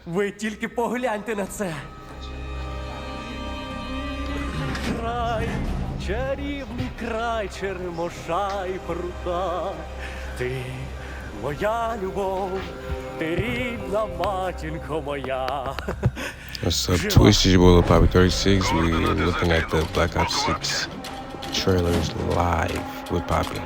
Ви тільки погляньте на це. Край, чарівний край, черемоша і прута. Ти моя любов, ти рідна матінко моя. What's up, Twitch? It's your boy Lil Poppy 36. We're looking at the Black Ops 6 trailers live with Poppy.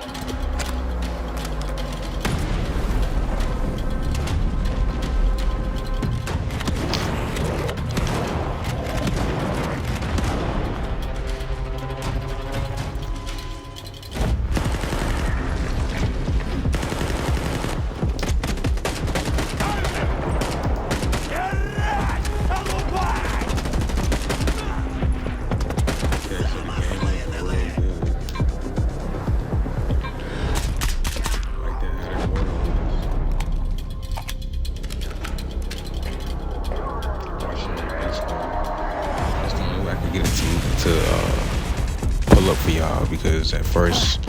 Pull up for y'all because at first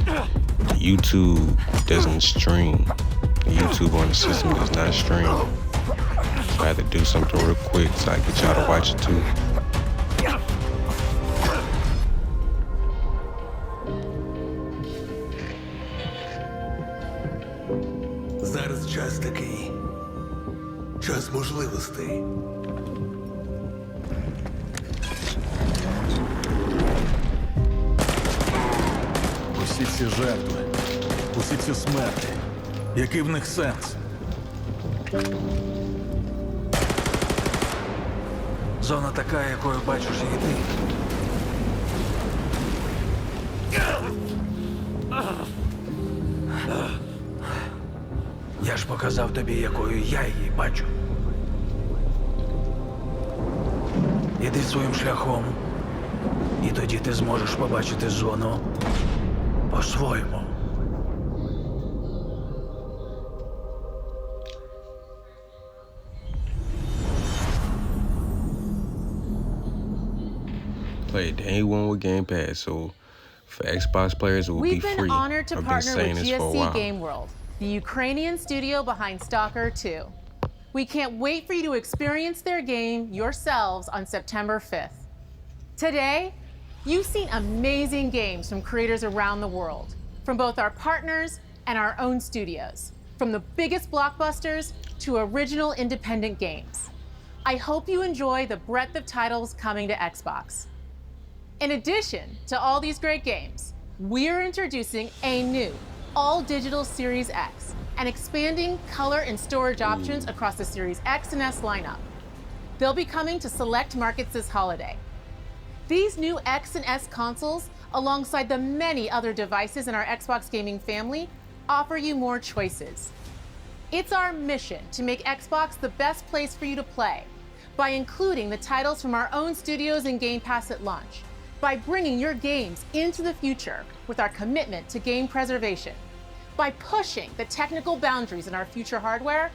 YouTube doesn't stream. YouTube on the system does not stream. So I had to do something real quick so I get y'all to watch it too. Зараз час такий. Час можливостей. Усі ці жертви, усі ці смерті. Який в них сенс? Зона така, якою бачиш її ти. Я ж показав тобі, якою я її бачу. Іди своїм шляхом, і тоді ти зможеш побачити зону по-своєму. Play it day one with Game Pass, so for Xbox players, it will be We've free. been honored to I've been partner saying with this for a GSC while. Game World, the Ukrainian studio behind Stalker 2. We can't wait for you to experience their game yourselves on September 5th. Today, you've seen amazing games from creators around the world, from both our partners and our own studios, from the biggest blockbusters to original independent games. I hope you enjoy the breadth of titles coming to Xbox. In addition to all these great games, we're introducing a new all-digital Series X and expanding color and storage options across the Series X and S lineup. They'll be coming to select markets this holiday. These new X and S consoles, alongside the many other devices in our Xbox gaming family, offer you more choices. It's our mission to make Xbox the best place for you to play by including the titles from our own studios in Game Pass at launch, by bringing your games into the future with our commitment to game preservation, by pushing the technical boundaries in our future hardware,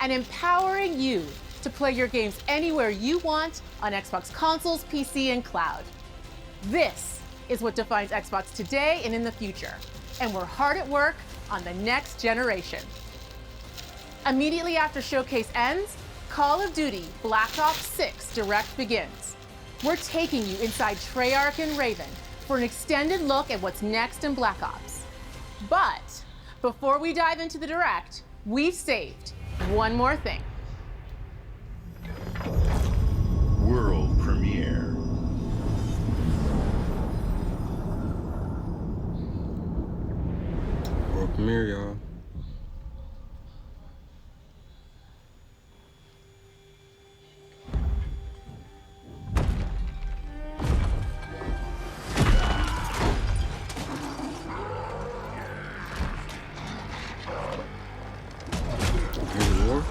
and empowering you to play your games anywhere you want on Xbox consoles, PC, and cloud. This is what defines Xbox today and in the future, and we're hard at work on the next generation. Immediately after Showcase ends, Call of Duty Black Ops 6 Direct begins. We're taking you inside Treyarch and Raven for an extended look at what's next in Black Ops. But before we dive into the Direct, we've saved one more thing. World premiere. World premiere, y'all. Any more?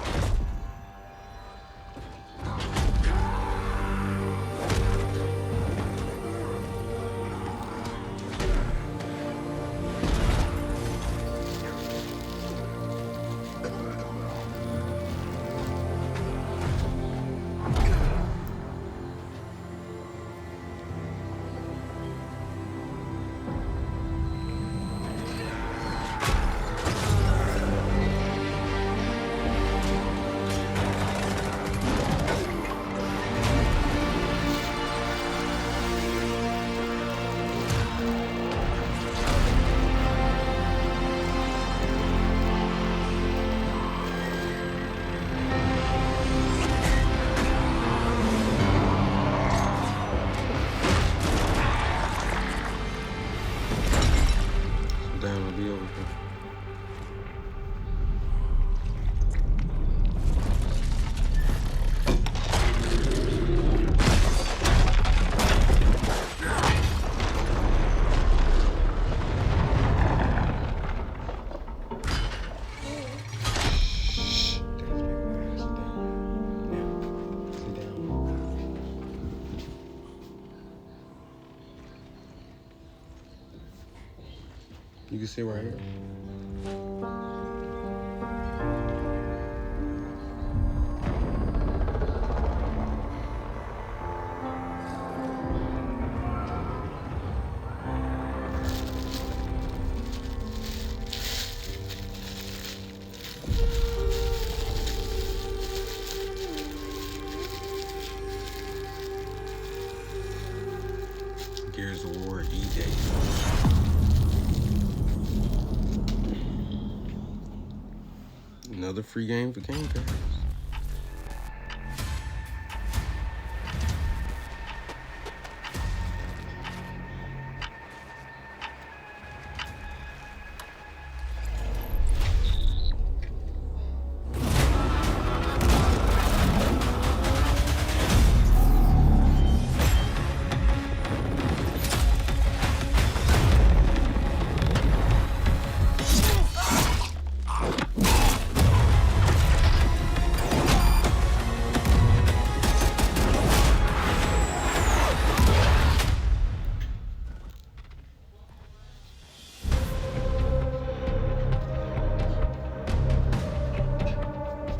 You can sit right here. Gears of War E-Day. Another free game for Game Pass.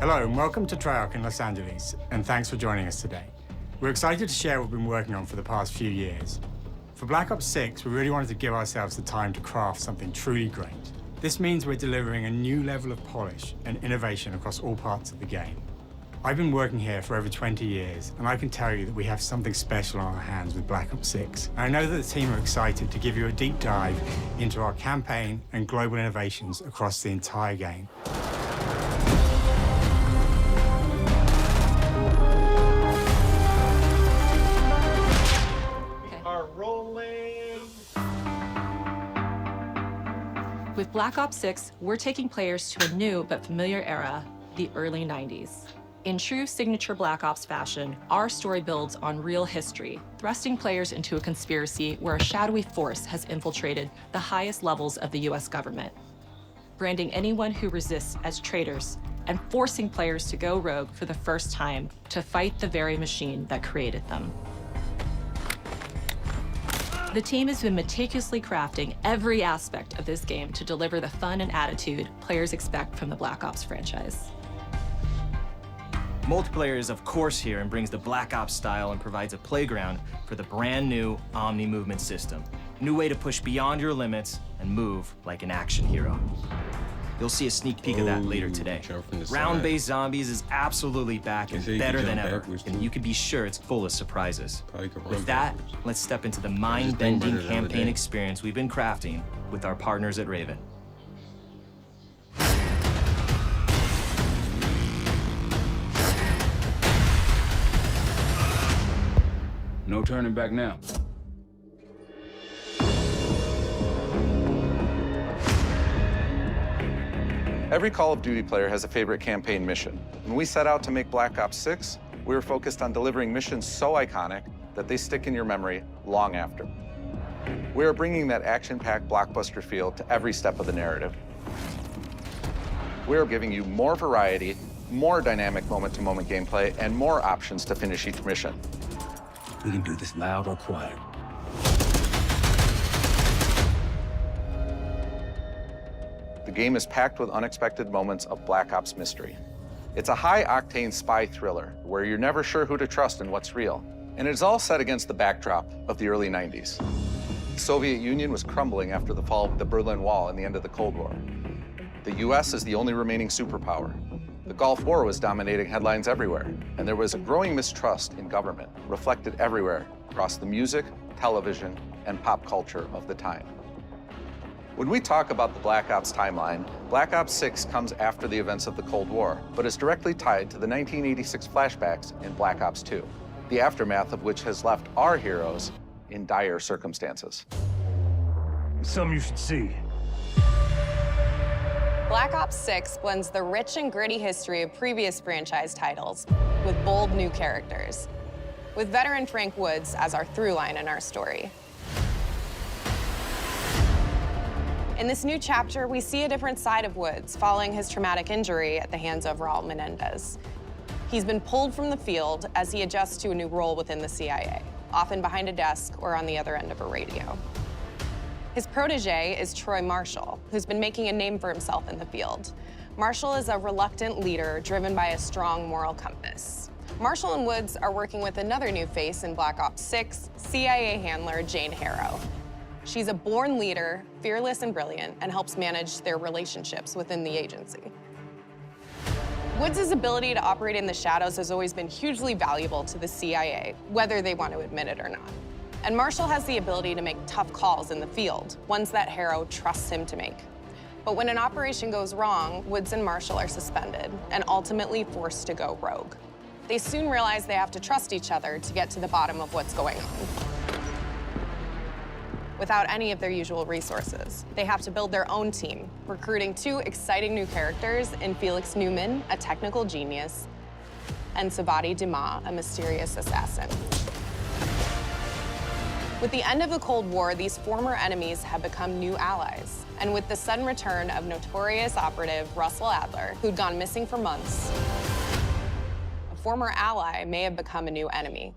Hello and welcome to Treyarch in Los Angeles, and thanks for joining us today. We're excited to share what we've been working on for the past few years. For Black Ops 6, we really wanted to give ourselves the time to craft something truly great. This means we're delivering a new level of polish and innovation across all parts of the game. I've been working here for over 20 years, and I can tell you that we have something special on our hands with Black Ops 6. And I know that the team are excited to give you a deep dive into our campaign and global innovations across the entire game. With Black Ops 6, we're taking players to a new but familiar era, the early 90s. In true signature Black Ops fashion, our story builds on real history, thrusting players into a conspiracy where a shadowy force has infiltrated the highest levels of the US government, branding anyone who resists as traitors and forcing players to go rogue for the first time to fight the very machine that created them. The team has been meticulously crafting every aspect of this game to deliver the fun and attitude players expect from the Black Ops franchise. Multiplayer is of course here and brings the Black Ops style and provides a playground for the brand new Omni movement system. New way to push beyond your limits and move like an action hero. You'll see a sneak peek of that later today. Round-based zombies is absolutely back and better than ever, and you can be sure it's full of surprises. With that, let's step into the mind-bending campaign experience we've been crafting with our partners at Raven. No turning back now. Every Call of Duty player has a favorite campaign mission. When we set out to make Black Ops 6, we were focused on delivering missions so iconic that they stick in your memory long after. We are bringing that action-packed blockbuster feel to every step of the narrative. We are giving you more variety, more dynamic moment-to-moment gameplay, and more options to finish each mission. We can do this loud or quiet. The game is packed with unexpected moments of Black Ops mystery. It's a high-octane spy thriller where you're never sure who to trust and what's real. And it's all set against the backdrop of the early 90s. The Soviet Union was crumbling after the fall of the Berlin Wall and the end of the Cold War. The US is the only remaining superpower. The Gulf War was dominating headlines everywhere, and there was a growing mistrust in government, reflected everywhere across the music, television, and pop culture of the time. When we talk about the Black Ops timeline, Black Ops 6 comes after the events of the Cold War, but is directly tied to the 1986 flashbacks in Black Ops 2, the aftermath of which has left our heroes in dire circumstances. Something you should see. Black Ops 6 blends the rich and gritty history of previous franchise titles with bold new characters, with veteran Frank Woods as our through line in our story. In this new chapter, we see a different side of Woods following his traumatic injury at the hands of Raul Menendez. He's been pulled from the field as he adjusts to a new role within the CIA, often behind a desk or on the other end of a radio. His protege is Troy Marshall, who's been making a name for himself in the field. Marshall is a reluctant leader driven by a strong moral compass. Marshall and Woods are working with another new face in Black Ops 6, CIA handler Jane Harrow. She's a born leader, fearless and brilliant, and helps manage their relationships within the agency. Woods' ability to operate in the shadows has always been hugely valuable to the CIA, whether they want to admit it or not. And Marshall has the ability to make tough calls in the field, ones that Harrow trusts him to make. But when an operation goes wrong, Woods and Marshall are suspended and ultimately forced to go rogue. They soon realize they have to trust each other to get to the bottom of what's going on. Without any of their usual resources, they have to build their own team, recruiting two exciting new characters in Felix Newman, a technical genius, and Savati Dumas, a mysterious assassin. With the end of the Cold War, these former enemies have become new allies. And with the sudden return of notorious operative Russell Adler, who'd gone missing for months, a former ally may have become a new enemy.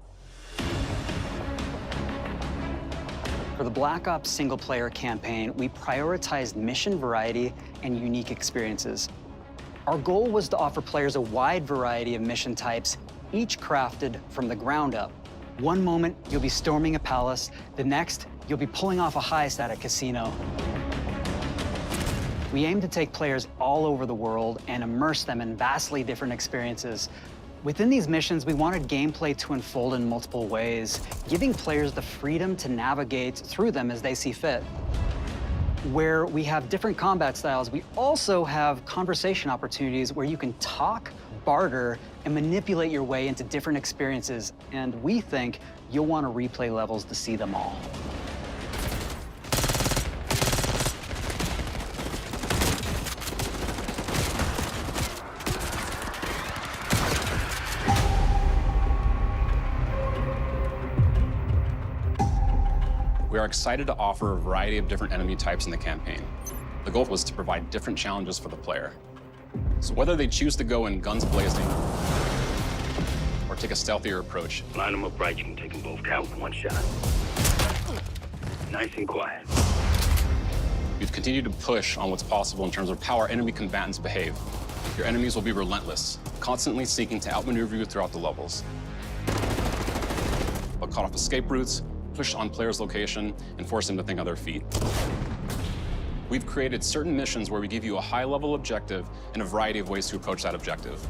For the Black Ops single-player campaign, we prioritized mission variety and unique experiences. Our goal was to offer players a wide variety of mission types, each crafted from the ground up. One moment, you'll be storming a palace. The next, you'll be pulling off a heist at a casino. We aim to take players all over the world and immerse them in vastly different experiences. Within these missions, we wanted gameplay to unfold in multiple ways, giving players the freedom to navigate through them as they see fit. Where we have different combat styles, we also have conversation opportunities where you can talk, barter, and manipulate your way into different experiences, and we think you'll want to replay levels to see them all. We are excited to offer a variety of different enemy types in the campaign. The goal was to provide different challenges for the player. So whether they choose to go in guns blazing or take a stealthier approach. Line them up right, you can take them both down with one shot. Nice and quiet. We've continued to push on what's possible in terms of how our enemy combatants behave. Your enemies will be relentless, constantly seeking to outmaneuver you throughout the levels. They'll cut off escape routes, push on players' location, and force them to think on their feet. We've created certain missions where we give you a high-level objective and a variety of ways to approach that objective.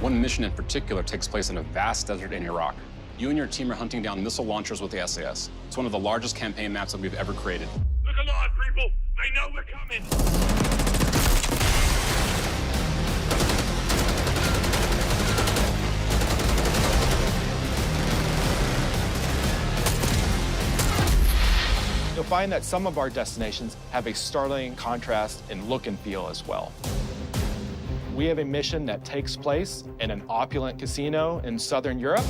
One mission in particular takes place in a vast desert in Iraq. You and your team are hunting down missile launchers with the SAS. It's one of the largest campaign maps that we've ever created. Look alive, people! They know we're coming! You'll find that some of our destinations have a startling contrast in look and feel as well. We have a mission that takes place in an opulent casino in Southern Europe.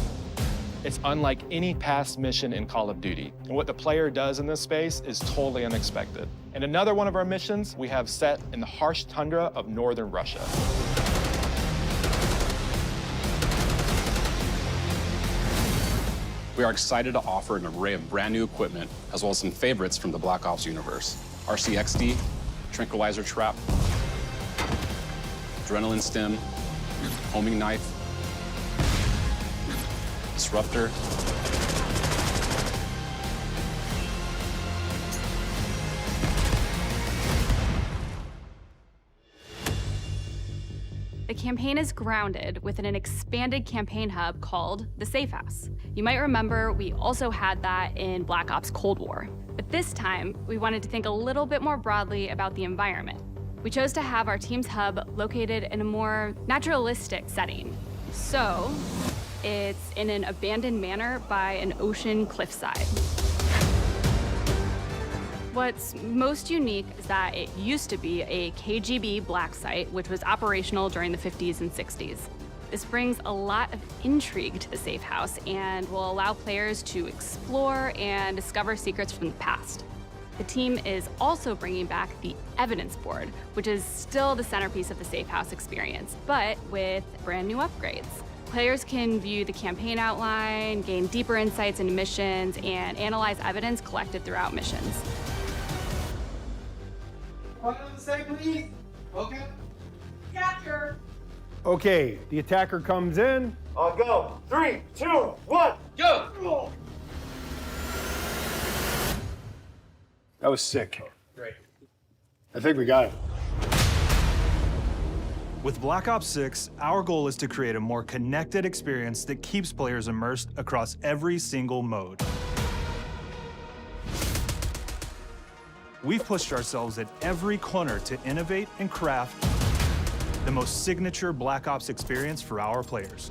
It's unlike any past mission in Call of Duty. And what the player does in this space is totally unexpected. And another one of our missions we have set in the harsh tundra of northern Russia. We are excited to offer an array of brand new equipment, as well as some favorites from the Black Ops universe. RCXD, Tranquilizer Trap, Adrenaline Stim, Homing Knife, Disruptor, The campaign is grounded within an expanded campaign hub called the Safe House. You might remember we also had that in Black Ops Cold War. But this time, we wanted to think a little bit more broadly about the environment. We chose to have our team's hub located in a more naturalistic setting. So, it's in an abandoned manor by an ocean cliffside. What's most unique is that it used to be a KGB black site, which was operational during the 50s and 60s. This brings a lot of intrigue to the Safe House and will allow players to explore and discover secrets from the past. The team is also bringing back the evidence board, which is still the centerpiece of the Safe House experience, but with brand new upgrades. Players can view the campaign outline, gain deeper insights into missions, and analyze evidence collected throughout missions. Right on the side, please. Okay. Capture. Okay, the attacker comes in. I'll go. 3, 2, 1, go! That was sick. Great. I think we got it. With Black Ops 6, our goal is to create a more connected experience that keeps players immersed across every single mode. We've pushed ourselves at every corner to innovate and craft the most signature Black Ops experience for our players.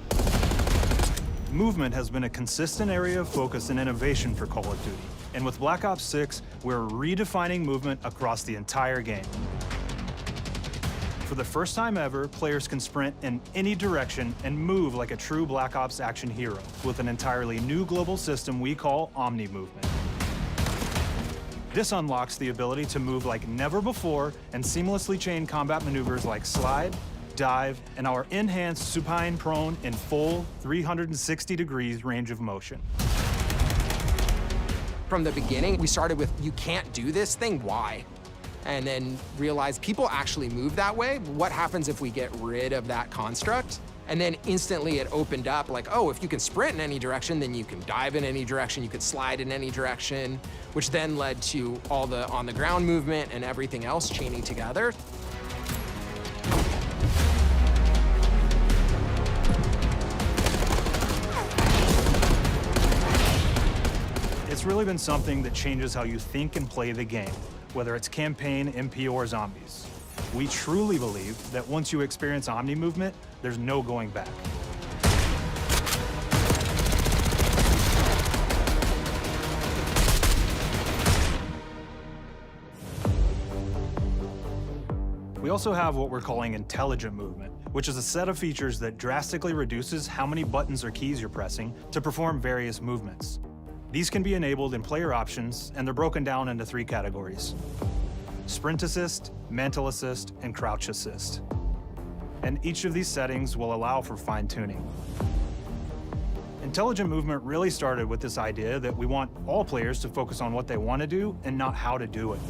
Movement has been a consistent area of focus and innovation for Call of Duty. And with Black Ops 6, we're redefining movement across the entire game. For the first time ever, players can sprint in any direction and move like a true Black Ops action hero with an entirely new global system we call Omni Movement. This unlocks the ability to move like never before and seamlessly chain combat maneuvers like slide, dive, and our enhanced supine prone in full 360 degrees range of motion. From the beginning, we started with, you can't do this thing, why? And then realized people actually move that way. What happens if we get rid of that construct? And then instantly it opened up like, oh, if you can sprint in any direction, then you can dive in any direction, you could slide in any direction, which then led to all the on-the-ground movement and everything else chaining together. It's really been something that changes how you think and play the game, whether it's campaign, MP, or zombies. We truly believe that once you experience Omni Movement, there's no going back. We also have what we're calling Intelligent Movement, which is a set of features that drastically reduces how many buttons or keys you're pressing to perform various movements. These can be enabled in player options, and they're broken down into 3 categories: Sprint Assist, Mantle Assist, and Crouch Assist. And each of these settings will allow for fine-tuning. Intelligent Movement really started with this idea that we want all players to focus on what they want to do and not how to do it.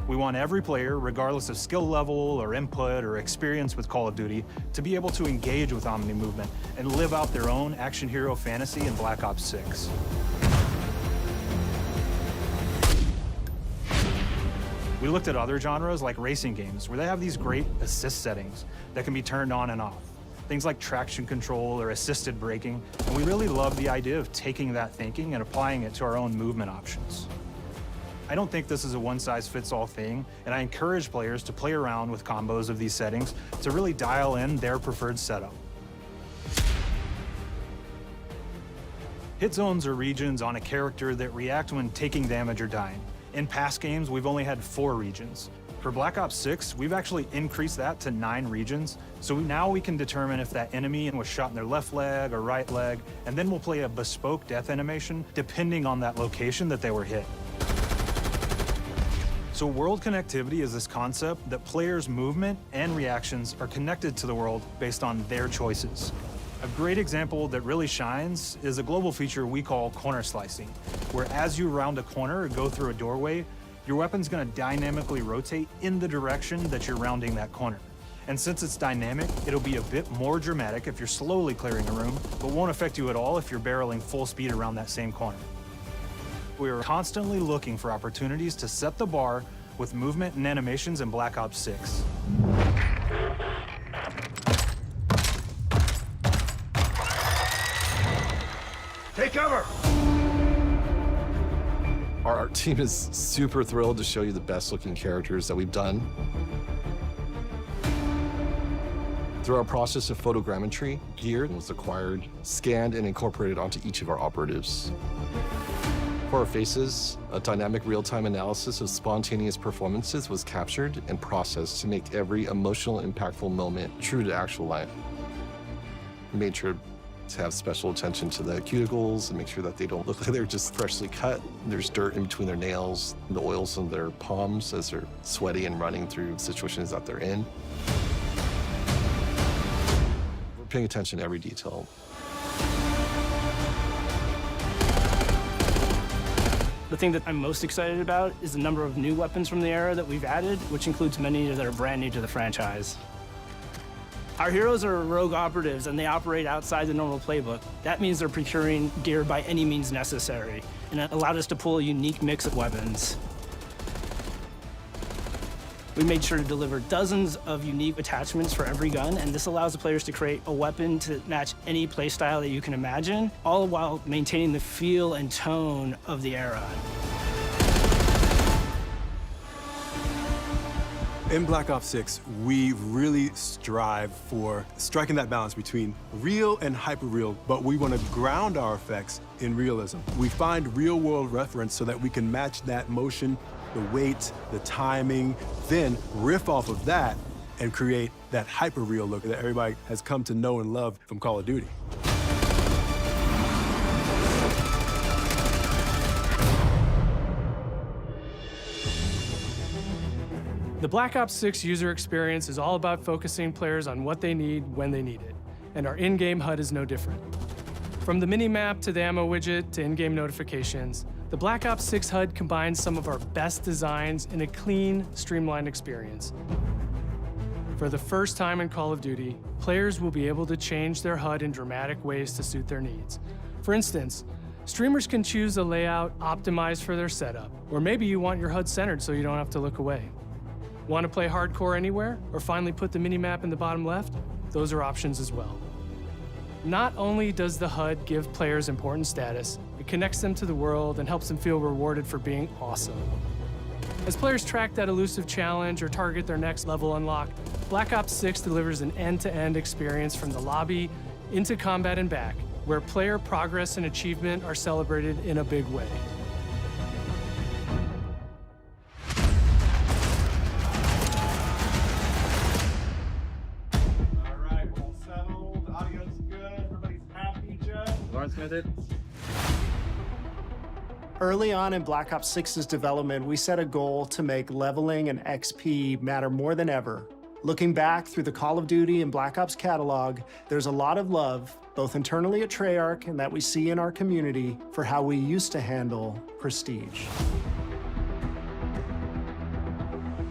We want every player, regardless of skill level or input or experience with Call of Duty, to be able to engage with Omni Movement and live out their own action hero fantasy in Black Ops 6. We looked at other genres like racing games, where they have these great assist settings that can be turned on and off. Things like traction control or assisted braking, and we really love the idea of taking that thinking and applying it to our own movement options. I don't think this is a one-size-fits-all thing, and I encourage players to play around with combos of these settings to really dial in their preferred setup. Hit zones are regions on a character that react when taking damage or dying. In past games, we've only had 4 regions. For Black Ops 6, we've actually increased that to 9 regions, so now we can determine if that enemy was shot in their left leg or right leg, and then we'll play a bespoke death animation depending on that location that they were hit. So world connectivity is this concept that players' movement and reactions are connected to the world based on their choices. A great example that really shines is a global feature we call corner slicing, where as you round a corner or go through a doorway, your weapon's gonna dynamically rotate in the direction that you're rounding that corner. And since it's dynamic, it'll be a bit more dramatic if you're slowly clearing a room, but won't affect you at all if you're barreling full speed around that same corner. We are constantly looking for opportunities to set the bar with movement and animations in Black Ops 6. Take cover! Our art team is super thrilled to show you the best looking characters that we've done. Through our process of photogrammetry, gear was acquired, scanned, and incorporated onto each of our operatives. For our faces, a dynamic real-time analysis of spontaneous performances was captured and processed to make every emotional, impactful moment true to actual life. We made sure to have special attention to the cuticles and make sure that they don't look like they're just freshly cut. There's dirt in between their nails, the oils on their palms as they're sweaty and running through situations that they're in. paying attention to every detail. The thing that I'm most excited about is the number of new weapons from the era that we've added, which includes many that are brand new to the franchise. Our heroes are rogue operatives, and they operate outside the normal playbook. That means they're procuring gear by any means necessary, and it allowed us to pull a unique mix of weapons. We made sure to deliver dozens of unique attachments for every gun, and this allows the players to create a weapon to match any playstyle that you can imagine, all while maintaining the feel and tone of the era. In Black Ops 6, we really strive for striking that balance between real and hyper-real, but we want to ground our effects in realism. We find real-world reference so that we can match that motion, the weight, the timing, then riff off of that and create that hyper-real look that everybody has come to know and love from Call of Duty. The Black Ops 6 user experience is all about focusing players on what they need when they need it, and our in-game HUD is no different. From the mini-map to the ammo widget to in-game notifications, the Black Ops 6 HUD combines some of our best designs in a clean, streamlined experience. For the first time in Call of Duty, players will be able to change their HUD in dramatic ways to suit their needs. For instance, streamers can choose a layout optimized for their setup, or maybe you want your HUD centered so you don't have to look away. Want to play hardcore anywhere, or finally put the minimap in the bottom left? Those are options as well. Not only does the HUD give players important status, it connects them to the world and helps them feel rewarded for being awesome. As players track that elusive challenge or target their next level unlock, Black Ops 6 delivers an end-to-end experience from the lobby into combat and back, where player progress and achievement are celebrated in a big way. Early on in Black Ops 6's development, we set a goal to make leveling and XP matter more than ever. Looking back through the Call of Duty and Black Ops catalog, there's a lot of love, both internally at Treyarch and that we see in our community, for how we used to handle prestige.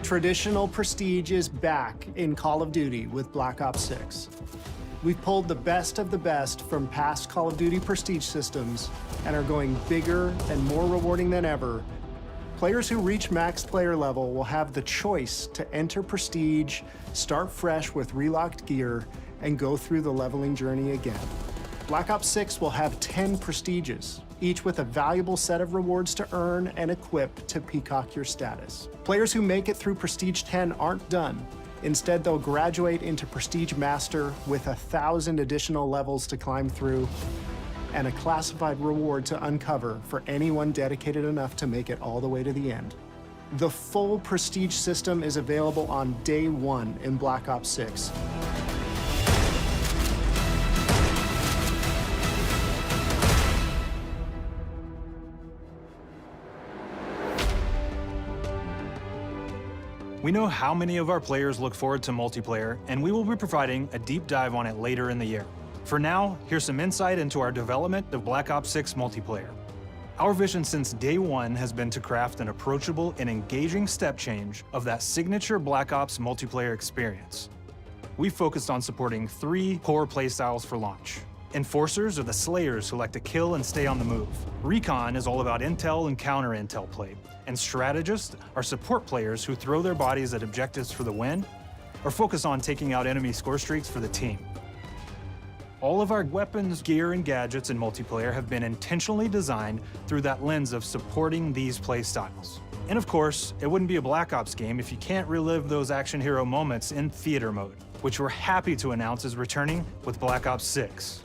Traditional prestige is back in Call of Duty with Black Ops 6. We've pulled the best of the best from past Call of Duty prestige systems and are going bigger and more rewarding than ever. Players who reach max player level will have the choice to enter prestige, start fresh with relocked gear, and go through the leveling journey again. Black Ops 6 will have 10 prestiges, each with a valuable set of rewards to earn and equip to peacock your status. Players who make it through Prestige 10 aren't done. Instead, they'll graduate into Prestige Master with 1,000 additional levels to climb through and a classified reward to uncover for anyone dedicated enough to make it all the way to the end. The full Prestige system is available on day one in Black Ops 6. We know how many of our players look forward to multiplayer, and we will be providing a deep dive on it later in the year. For now, here's some insight into our development of Black Ops 6 multiplayer. Our vision since day one has been to craft an approachable and engaging step change of that signature Black Ops multiplayer experience. We focused on supporting 3 core playstyles for launch. Enforcers are the slayers who like to kill and stay on the move. Recon is all about intel and counter-intel play. And strategists are support players who throw their bodies at objectives for the win or focus on taking out enemy score streaks for the team. All of our weapons, gear, and gadgets in multiplayer have been intentionally designed through that lens of supporting these play styles. And of course, it wouldn't be a Black Ops game if you can't relive those action hero moments in theater mode, which we're happy to announce is returning with Black Ops 6.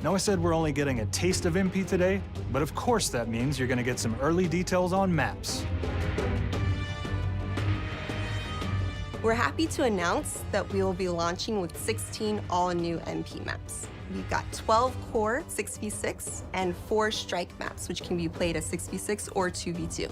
Now, I said we're only getting a taste of MP today, but of course that means you're gonna get some early details on maps. We're happy to announce that we will be launching with 16 all-new MP maps. We've got 12 core 6v6 and 4 strike maps, which can be played as 6v6 or 2v2.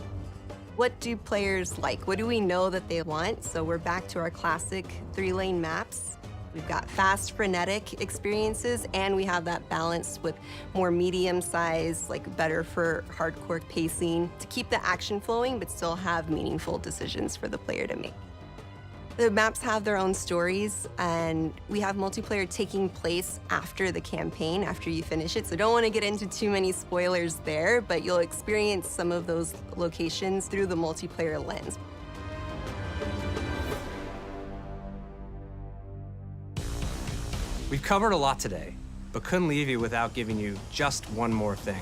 What do players like? What do we know that they want? So we're back to our classic 3-lane maps. We've got fast, frenetic experiences, and we have that balance with more medium size, like better for hardcore pacing to keep the action flowing, but still have meaningful decisions for the player to make. The maps have their own stories, and we have multiplayer taking place after the campaign, after you finish it. So don't want to get into too many spoilers there, but you'll experience some of those locations through the multiplayer lens. We've covered a lot today, but couldn't leave you without giving you just one more thing.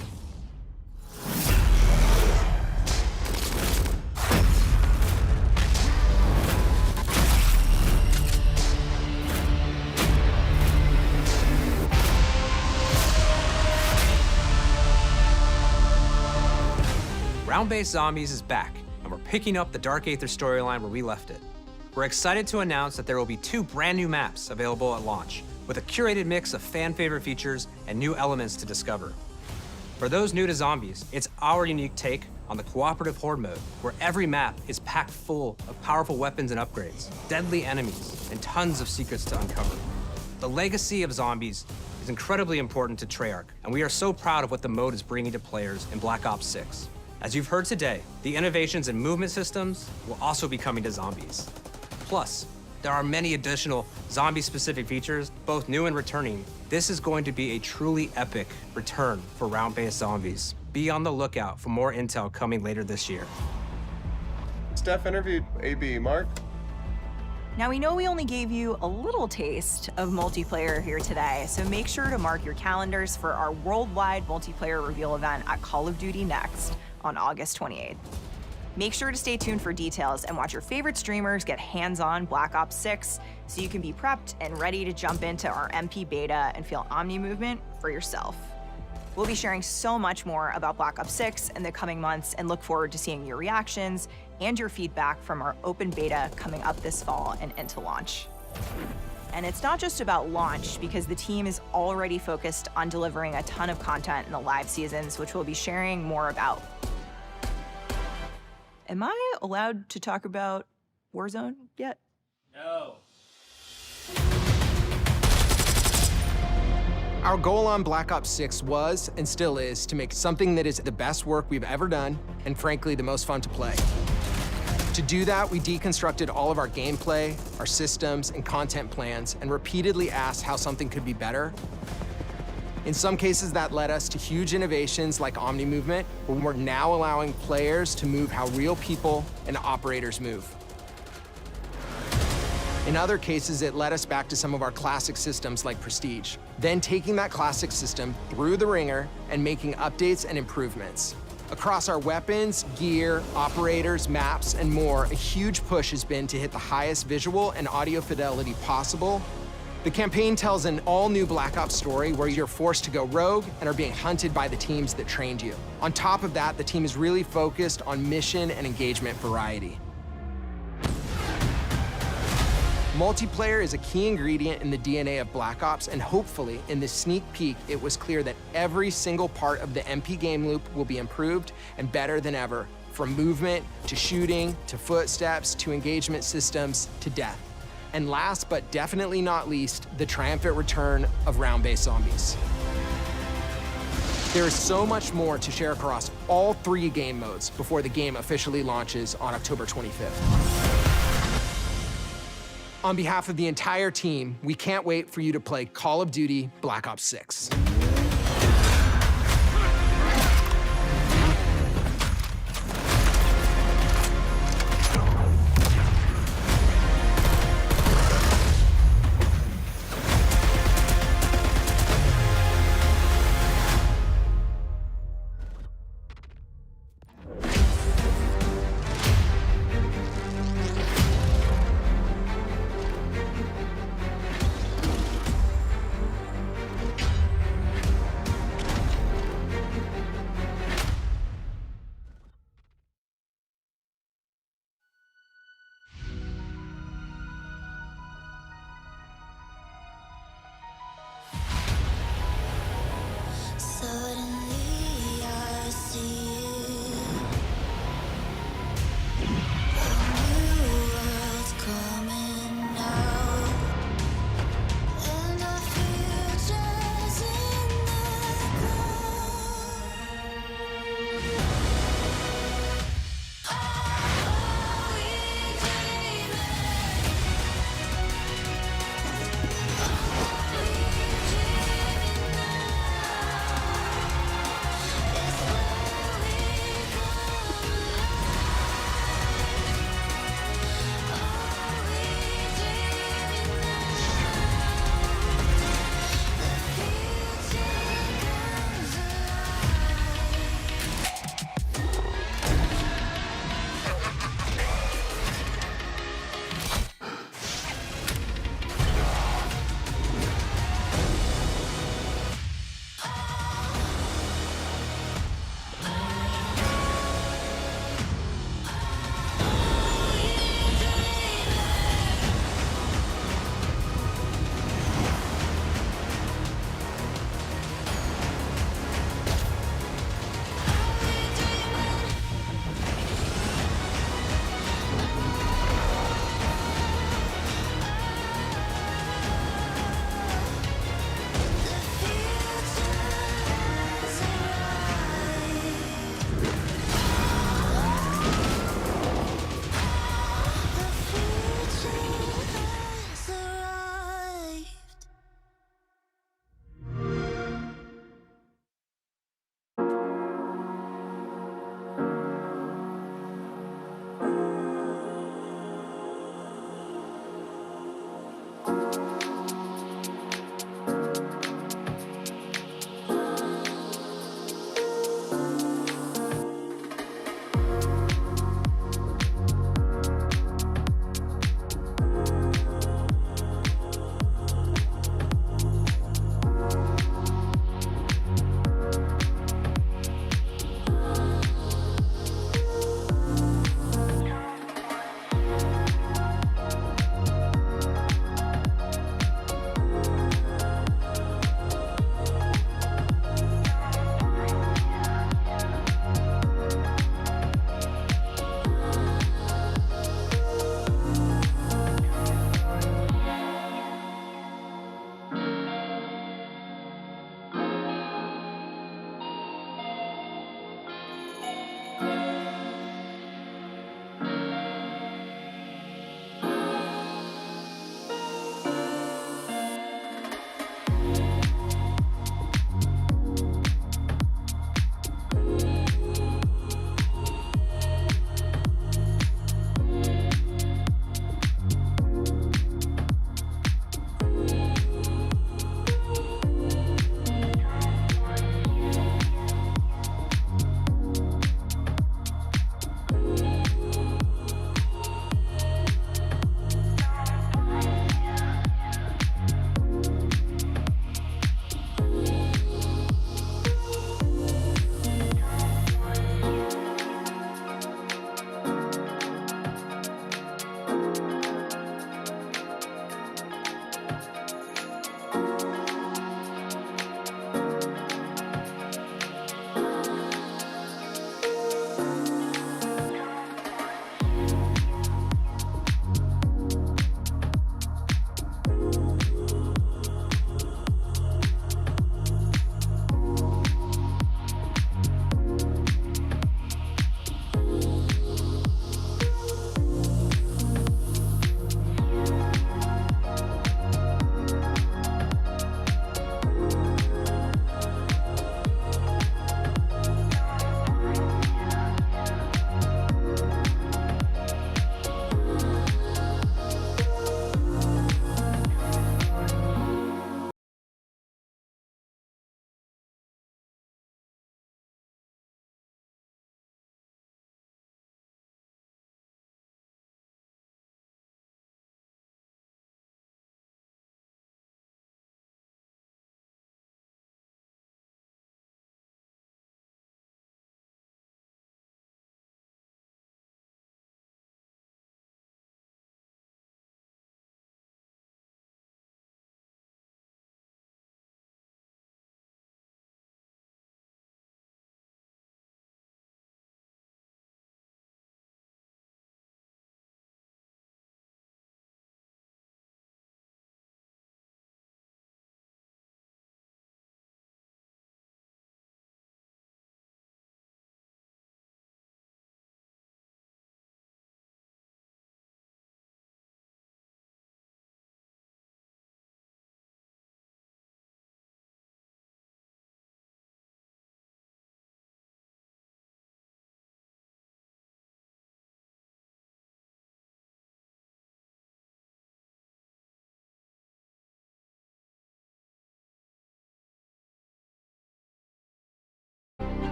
Round-Based Zombies is back, and we're picking up the Dark Aether storyline where we left it. We're excited to announce that there will be 2 brand new maps available at launch, with a curated mix of fan-favorite features and new elements to discover. For those new to Zombies, it's our unique take on the cooperative horde mode, where every map is packed full of powerful weapons and upgrades, deadly enemies, and tons of secrets to uncover. The legacy of Zombies is incredibly important to Treyarch, and we are so proud of what the mode is bringing to players in Black Ops 6. As you've heard today, the innovations in movement systems will also be coming to Zombies. Plus, there are many additional zombie-specific features, both new and returning. This is going to be a truly epic return for round-based Zombies. Be on the lookout for more intel coming later this year. Steph interviewed AB. Mark? Now, we know we only gave you a little taste of multiplayer here today, so make sure to mark your calendars for our worldwide multiplayer reveal event at Call of Duty Next on August 28th. Make sure to stay tuned for details and watch your favorite streamers get hands-on Black Ops 6 so you can be prepped and ready to jump into our MP beta and feel Omni movement for yourself. We'll be sharing so much more about Black Ops 6 in the coming months and look forward to seeing your reactions and your feedback from our open beta coming up this fall and into launch. And it's not just about launch, because the team is already focused on delivering a ton of content in the live seasons, which we'll be sharing more about. Am I allowed to talk about Warzone yet? No. Our goal on Black Ops 6 was, and still is, to make something that is the best work we've ever done, and frankly, the most fun to play. To do that, we deconstructed all of our gameplay, our systems, and content plans, and repeatedly asked how something could be better. In some cases, that led us to huge innovations like Omni Movement, where we're now allowing players to move how real people and operators move. In other cases, it led us back to some of our classic systems like Prestige, then taking that classic system through the ringer and making updates and improvements. Across our weapons, gear, operators, maps, and more, a huge push has been to hit the highest visual and audio fidelity possible. The campaign tells an all-new Black Ops story where you're forced to go rogue and are being hunted by the teams that trained you. On top of that, the team is really focused on mission and engagement variety. Multiplayer is a key ingredient in the DNA of Black Ops, and hopefully, in this sneak peek, it was clear that every single part of the MP game loop will be improved and better than ever, from movement, to shooting, to footsteps, to engagement systems, to death. And last but definitely not least, the triumphant return of round-based zombies. There is so much more to share across all 3 game modes before the game officially launches on October 25th. On behalf of the entire team, we can't wait for you to play Call of Duty Black Ops 6.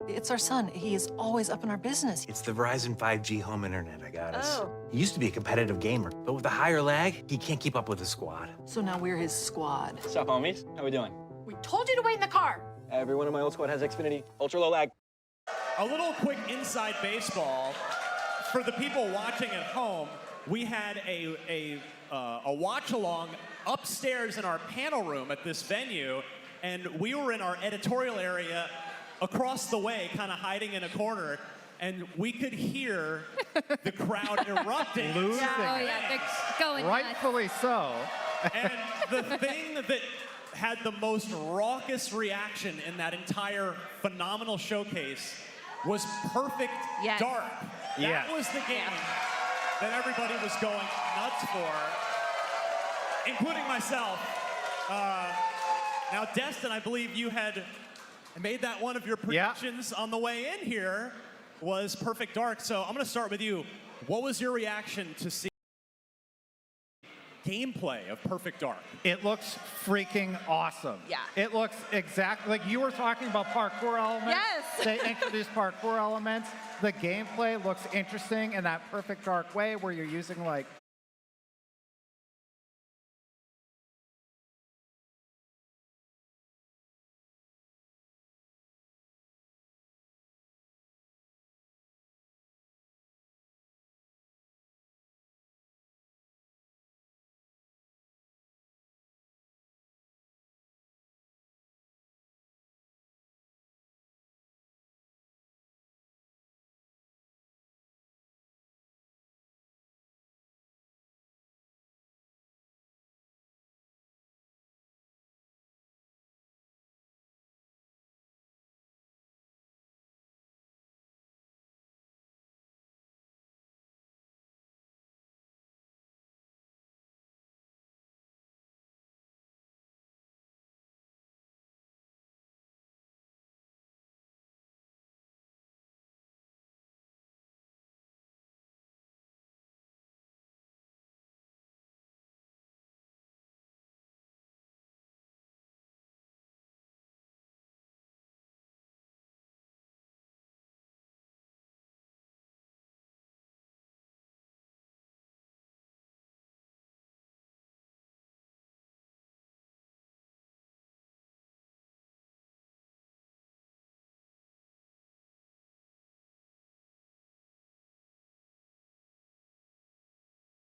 It's our son. He is always up in our business. It's the Verizon 5G home internet I got us. Oh. He used to be a competitive gamer, but with the higher lag, he can't keep up with the squad. So now we're his squad. What's up, homies? How we doing? We told you to wait in the car. Everyone in my old squad has Xfinity, ultra low lag. A little quick inside baseball. For the people watching at home, we had a watch-along upstairs in our panel room at this venue, and we were in our editorial area across the way, kind of hiding in a corner, and we could hear the crowd erupting. Losing. Yeah, they're going Rightfully so. And the thing that had the most raucous reaction in that entire phenomenal showcase was Perfect Dark. That was the game that everybody was going nuts for, including myself. Now, Destin, I believe you had made that one of your predictions on the way in here was Perfect Dark. So I'm going to start with you. What was your reaction to see gameplay of Perfect Dark? It looks freaking awesome. Yeah. It looks exactly like you were talking about parkour elements. Yes. They introduced parkour elements. The gameplay looks interesting in that Perfect Dark way where you're using like